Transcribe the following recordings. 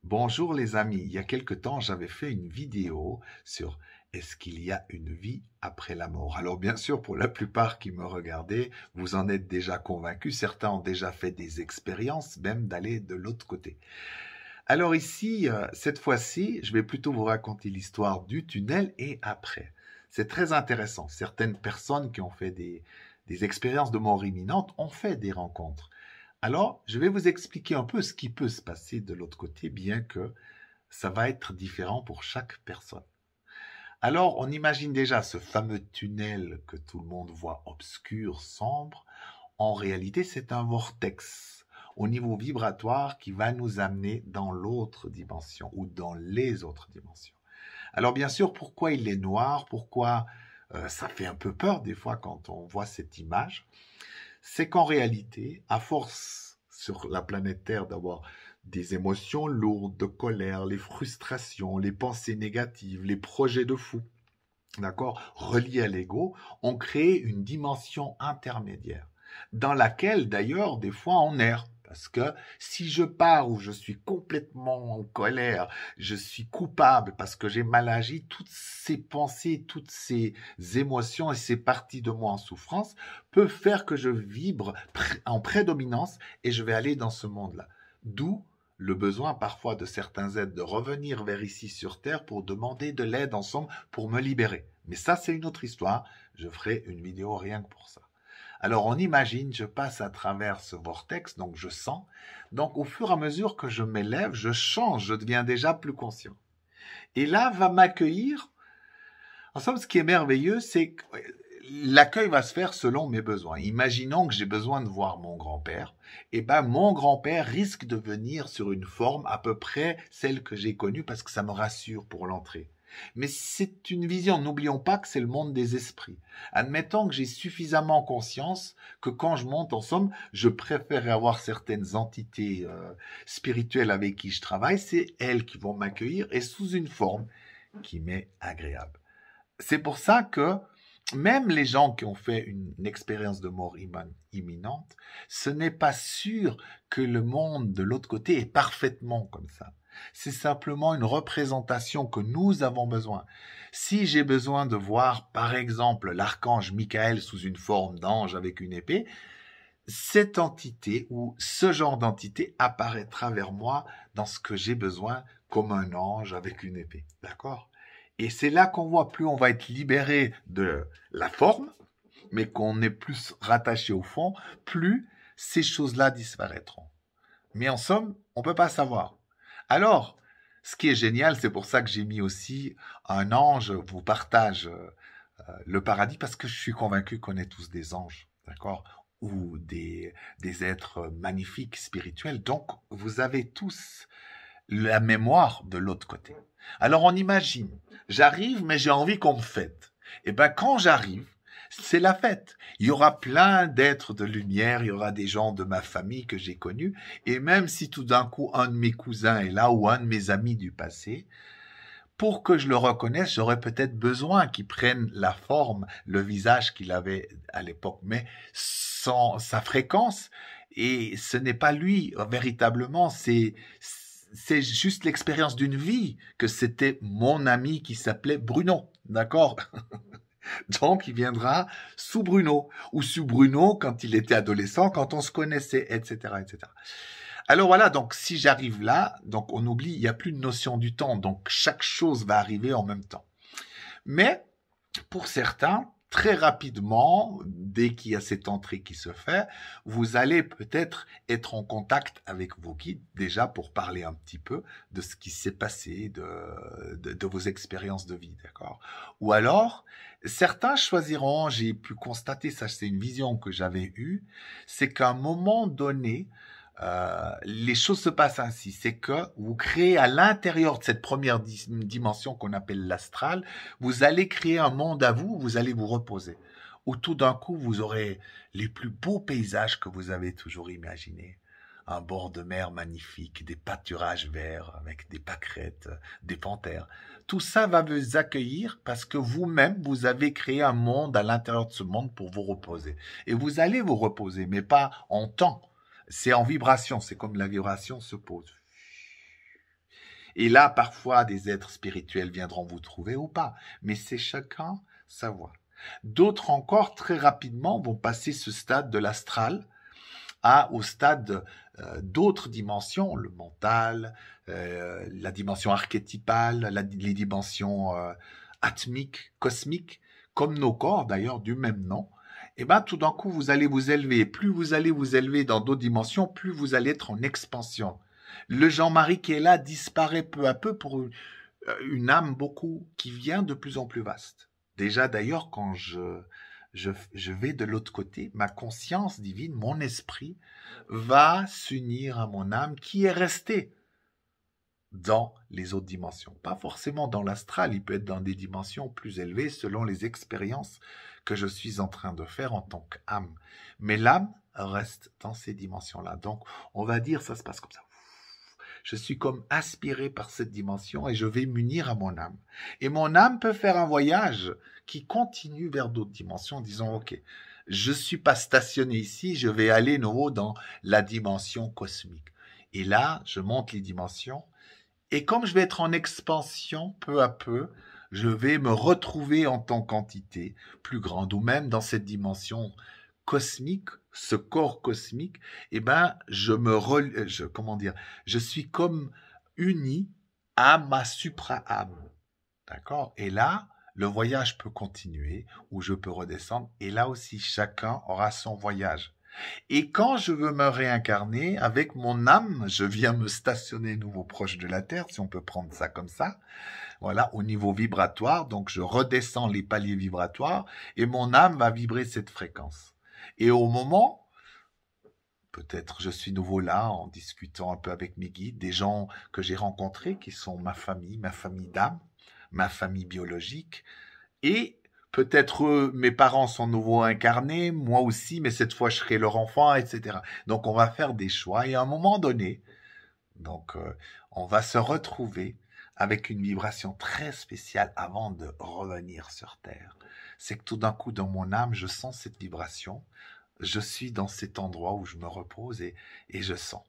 Bonjour les amis, il y a quelque temps j'avais fait une vidéo sur est-ce qu'il y a une vie après la mort. Alors bien sûr pour la plupart qui me regardaient, vous en êtes déjà convaincus, certains ont déjà fait des expériences même d'aller de l'autre côté. Alors ici, cette fois-ci, je vais plutôt vous raconter l'histoire du tunnel et après. C'est très intéressant, certaines personnes qui ont fait des expériences de mort imminente ont fait des rencontres. Alors, je vais vous expliquer un peu ce qui peut se passer de l'autre côté, bien que ça va être différent pour chaque personne. Alors, on imagine déjà ce fameux tunnel que tout le monde voit obscur, sombre. En réalité, c'est un vortex au niveau vibratoire qui va nous amener dans l'autre dimension ou dans les autres dimensions. Alors, bien sûr, pourquoi il est noir? Pourquoi ça fait un peu peur des fois quand on voit cette image? C'est qu'en réalité, à force sur la planète Terre d'avoir des émotions lourdes, de colère, les frustrations, les pensées négatives, les projets de fou, d'accord, reliés à l'ego, on crée une dimension intermédiaire, dans laquelle d'ailleurs des fois on erre. Parce que si je pars où je suis complètement en colère, je suis coupable parce que j'ai mal agi, toutes ces pensées, toutes ces émotions et ces parties de moi en souffrance peuvent faire que je vibre en prédominance et je vais aller dans ce monde-là. D'où le besoin parfois de certains êtres de revenir vers ici sur Terre pour demander de l'aide ensemble pour me libérer. Mais ça, c'est une autre histoire. Je ferai une vidéo rien que pour ça. Alors on imagine, je passe à travers ce vortex, donc je sens. Donc au fur et à mesure que je m'élève, je change, je deviens déjà plus conscient. Et là va m'accueillir. En somme, ce qui est merveilleux, c'est que l'accueil va se faire selon mes besoins. Imaginons que j'ai besoin de voir mon grand-père. Eh ben, mon grand-père risque de venir sur une forme à peu près celle que j'ai connue parce que ça me rassure pour l'entrée. Mais c'est une vision, n'oublions pas que c'est le monde des esprits. Admettons que j'ai suffisamment conscience que quand je monte en somme, je préfère avoir certaines entités spirituelles avec qui je travaille, c'est elles qui vont m'accueillir et sous une forme qui m'est agréable. C'est pour ça que même les gens qui ont fait une expérience de mort imminente, ce n'est pas sûr que le monde de l'autre côté est parfaitement comme ça. C'est simplement une représentation que nous avons besoin. Si j'ai besoin de voir, par exemple, l'archange Michael sous une forme d'ange avec une épée, cette entité ou ce genre d'entité apparaîtra vers moi dans ce que j'ai besoin comme un ange avec une épée. D'accord ? Et c'est là qu'on voit, plus on va être libéré de la forme, mais qu'on est plus rattaché au fond, plus ces choses-là disparaîtront. Mais en somme, on ne peut pas savoir. Alors, ce qui est génial, c'est pour ça que j'ai mis aussi un ange vous partage le paradis, parce que je suis convaincu qu'on est tous des anges, d'accord, ou des êtres magnifiques, spirituels. Donc, vous avez tous la mémoire de l'autre côté. Alors, on imagine, j'arrive, mais j'ai envie qu'on me fête. Et bien, quand j'arrive, c'est la fête. Il y aura plein d'êtres de lumière, il y aura des gens de ma famille que j'ai connus, et même si tout d'un coup un de mes cousins est là ou un de mes amis du passé, pour que je le reconnaisse, j'aurais peut-être besoin qu'il prenne la forme, le visage qu'il avait à l'époque, mais sans sa fréquence, et ce n'est pas lui véritablement, c'est juste l'expérience d'une vie, que c'était mon ami qui s'appelait Bruno, d'accord? Donc, il viendra sous Bruno, ou sous Bruno quand il était adolescent, quand on se connaissait, etc., etc. Alors voilà, donc si j'arrive là, donc on oublie, il n'y a plus de notion du temps, donc chaque chose va arriver en même temps. Mais pour certains, très rapidement, dès qu'il y a cette entrée qui se fait, vous allez peut-être être en contact avec vos guides, déjà pour parler un petit peu de ce qui s'est passé, de vos expériences de vie, d'accord? Ou alors, certains choisiront, j'ai pu constater, ça c'est une vision que j'avais eue, c'est qu'à un moment donné, les choses se passent ainsi, c'est que vous créez à l'intérieur de cette première dimension qu'on appelle l'astral, vous allez créer un monde à vous, vous allez vous reposer, où tout d'un coup vous aurez les plus beaux paysages que vous avez toujours imaginés. Un bord de mer magnifique, des pâturages verts avec des pâquerettes, des panthères. Tout ça va vous accueillir parce que vous-même, vous avez créé un monde à l'intérieur de ce monde pour vous reposer. Et vous allez vous reposer, mais pas en temps. C'est en vibration, c'est comme la vibration se pose. Et là, parfois, des êtres spirituels viendront vous trouver ou pas. Mais c'est chacun sa voie. D'autres encore, très rapidement, vont passer ce stade de l'astral au stade d'autres dimensions, le mental, la dimension archétypale, les dimensions atmiques, cosmiques, comme nos corps d'ailleurs du même nom. Et bien tout d'un coup, vous allez vous élever. Plus vous allez vous élever dans d'autres dimensions, plus vous allez être en expansion. Le Jean-Marie qui est là disparaît peu à peu pour une âme qui vient de plus en plus vaste. Déjà d'ailleurs, quand je vais de l'autre côté, ma conscience divine, mon esprit, va s'unir à mon âme qui est restée dans les autres dimensions. Pas forcément dans l'astral, il peut être dans des dimensions plus élevées selon les expériences que je suis en train de faire en tant qu'âme. Mais l'âme reste dans ces dimensions-là. Donc, on va dire, ça se passe comme ça. Je suis comme aspiré par cette dimension et je vais m'unir à mon âme. Et mon âme peut faire un voyage qui continue vers d'autres dimensions en disant, ok, je ne suis pas stationné ici, je vais aller nouveau dans la dimension cosmique. Et là, je monte les dimensions. Et comme je vais être en expansion, peu à peu, je vais me retrouver en tant qu'entité plus grande, ou même dans cette dimension cosmique, ce corps cosmique, eh ben, je suis comme uni à ma supra-âme. D'accord? Et là, le voyage peut continuer, ou je peux redescendre, et là aussi, chacun aura son voyage. Et quand je veux me réincarner, avec mon âme, je viens me stationner nouveau proche de la Terre, si on peut prendre ça comme ça, voilà, au niveau vibratoire, donc je redescends les paliers vibratoires, et mon âme va vibrer cette fréquence. Et au moment, peut-être je suis nouveau là, en discutant un peu avec mes guides, des gens que j'ai rencontrés, qui sont ma famille d'âme, ma famille biologique, et peut-être mes parents sont nouveau incarnés, moi aussi, mais cette fois je serai leur enfant, etc. Donc on va faire des choix, et à un moment donné, donc on va se retrouver avec une vibration très spéciale avant de revenir sur Terre. C'est que tout d'un coup, dans mon âme, je sens cette vibration. Je suis dans cet endroit où je me repose et je sens.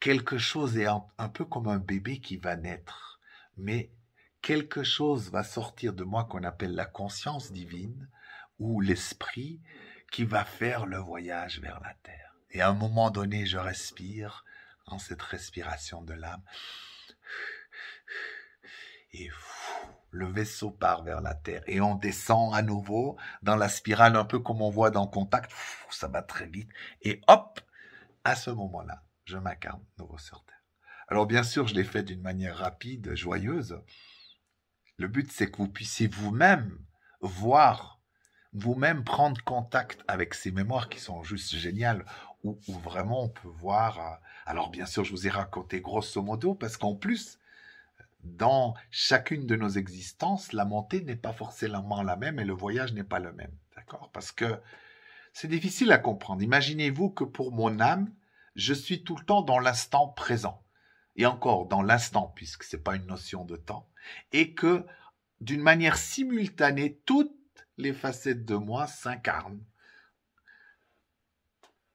Quelque chose est un peu comme un bébé qui va naître, mais quelque chose va sortir de moi qu'on appelle la conscience divine ou l'esprit qui va faire le voyage vers la Terre. Et à un moment donné, je respire en cette respiration de l'âme. Et le vaisseau part vers la Terre. Et on descend à nouveau dans la spirale, un peu comme on voit dans Contact. Ça va très vite. Et hop, à ce moment-là, je m'incarne nouveau sur Terre. Alors bien sûr, je l'ai fait d'une manière rapide, joyeuse. Le but, c'est que vous puissiez vous-même voir, vous-même prendre contact avec ces mémoires qui sont juste géniales, où vraiment on peut voir. Alors bien sûr, je vous ai raconté grosso modo, parce qu'en plus, dans chacune de nos existences, la montée n'est pas forcément la même et le voyage n'est pas le même. D'accord? Parce que c'est difficile à comprendre. Imaginez-vous que pour mon âme, je suis tout le temps dans l'instant présent. Et encore dans l'instant, puisque ce n'est pas une notion de temps. Et que d'une manière simultanée, toutes les facettes de moi s'incarnent.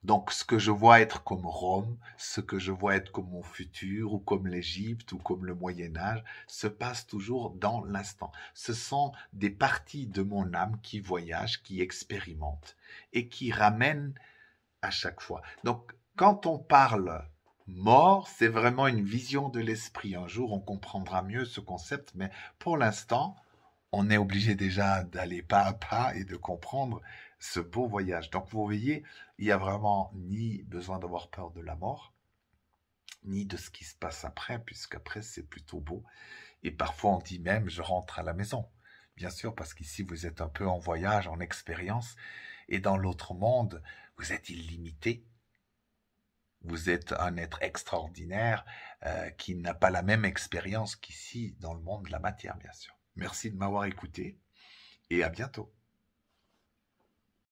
Donc, ce que je vois être comme Rome, ce que je vois être comme mon futur, ou comme l'Égypte, ou comme le Moyen-Âge, se passe toujours dans l'instant. Ce sont des parties de mon âme qui voyagent, qui expérimentent, et qui ramènent à chaque fois. Donc, quand on parle mort, c'est vraiment une vision de l'esprit. Un jour, on comprendra mieux ce concept, mais pour l'instant, on est obligé déjà d'aller pas à pas et de comprendre ce beau voyage. Donc vous voyez, il n'y a vraiment ni besoin d'avoir peur de la mort, ni de ce qui se passe après, puisqu'après c'est plutôt beau. Et parfois on dit même, je rentre à la maison. Bien sûr, parce qu'ici vous êtes un peu en voyage, en expérience, et dans l'autre monde, vous êtes illimité. Vous êtes un être extraordinaire qui n'a pas la même expérience qu'ici dans le monde de la matière, bien sûr. Merci de m'avoir écouté et à bientôt.